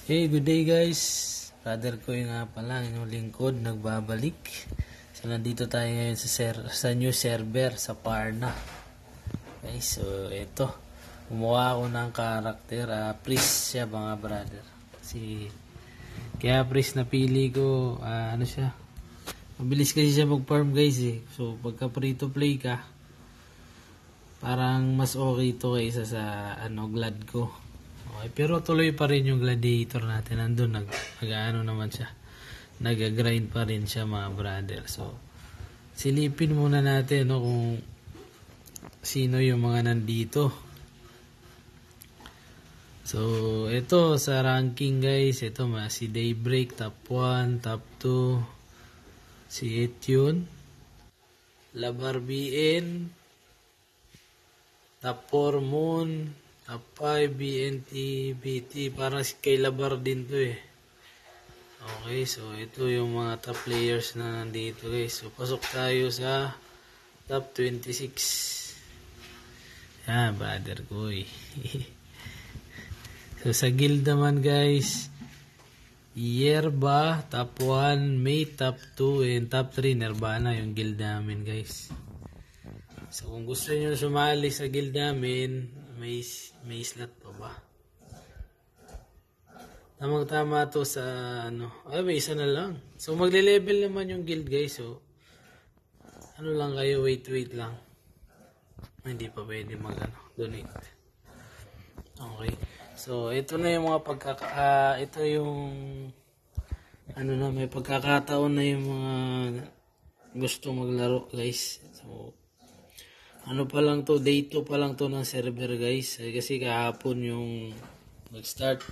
Hey, good day guys. Brother ko yung nga pala, inyong lingkod, nagbabalik. So, nandito tayo ngayon sa new server, sa Parna. Okay, so ito. Gumawa ako ng karakter. Priest siya mga brother. Kaya priest napili ko, ano siya. Mabilis kasi siya mag-farm guys eh. So, pagka free to play ka, parang mas okay to kaysa sa glad ko. Okay, pero tuloy pa rin yung gladiator natin. Nandun, nag-ano naman siya. Nag-grind pa rin siya mga brother. So, silipin muna natin kung sino yung mga nandito. So, ito sa ranking guys. Ito si Daybreak, top 1, top 2. Si Etune. Labar BN. Top 4 Moon. Top 5 BNT BT. Parang kay Labar din to eh. Okay, so ito yung mga top players na nandito guys. So pasok tayo sa top 26. Yan, brother ko eh. So sa guild naman guys, Yerba top 1, May top 2, and top 3 Nirvana yung guild namin guys. So kung gusto niyo sumali sa guild namin, may slot pa ba? Tamang-tama to sa may isa na lang. So magle-level naman yung guild guys. So lang kayo, wait lang. Hindi pa pwede donate. Okay. So ito na yung mga ito yung may pagkakataon na yung mga gusto maglaro guys. So pa lang to, day 2 pa lang to ng server guys. Kasi kahapon yung nag-start,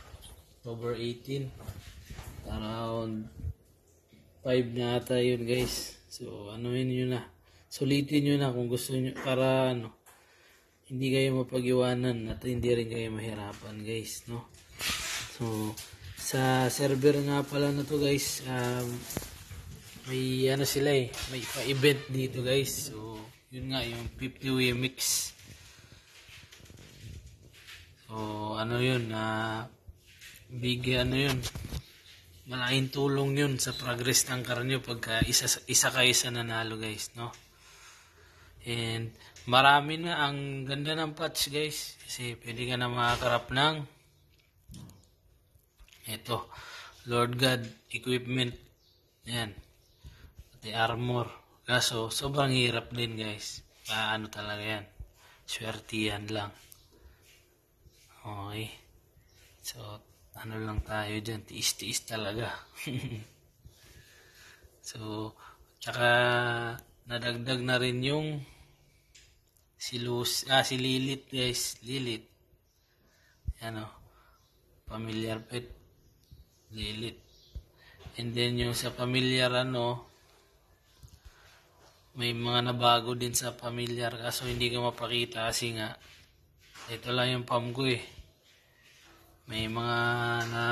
October 18. Around 5 na ata yun guys. So yun na. Sulitin nyo na kung gusto nyo para hindi kayo mapag-iwanan at hindi rin kayo mahirapan guys, no? So sa server nga pala na to guys, may sila eh, may pa-event dito guys. So yun nga yung 50 mix. So yun, big yun, malaking tulong yun sa progress ng karnyo pagka isa kayo sa nanalo guys, no? And marami na, ang ganda ng patch guys, kasi pwede ka na makakarap ng ito, Lord God equipment, yan, pati armor. Kaso sobrang hirap din guys, talaga yan, swertihan lang. Okay, so lang tayo dyan, tiis talaga. So tsaka nadagdag na rin yung si Lilith guys, Lilith. Yan familiar pet, Lilith. And then yung sa familiar may mga nabago din sa familiar, kaso hindi ko mapakita kasi nga ito lang yung pam ko eh. May mga na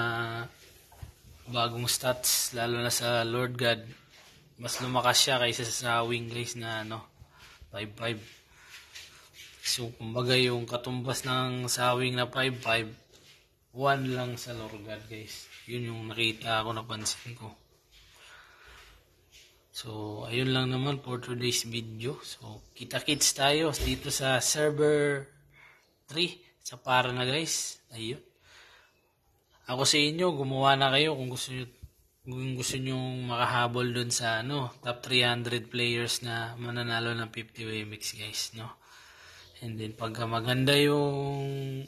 bagong stats, lalo na sa Lord God. Mas lumakas siya kaysa sa wing guys na 5-5. So kumbaga yung katumbas ng sawing na 5-5, 1 lang sa Lord God guys. Yun yung nakita ko, napansin ko. So ayun lang naman for today's video. So kita-kits tayo dito sa server 3 sa Parna guys. Ayun. Ako sa inyo, gumawa na kayo kung gusto nyo makahabol dun sa top 300 players na mananalo ng 50 WMX guys, no? And then pagka maganda yung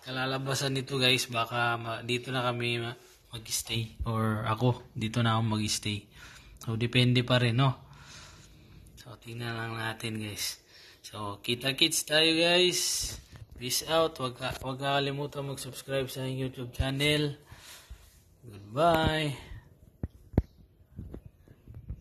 kalalabasan nito guys, baka dito na kami mag-stay, or ako dito na ako mag-stay. So depende pa rin, no? So tingnan lang natin guys. So kita-kits tayo guys. Peace out. Huwag kakalimutan mag-subscribe sa YouTube channel. Goodbye.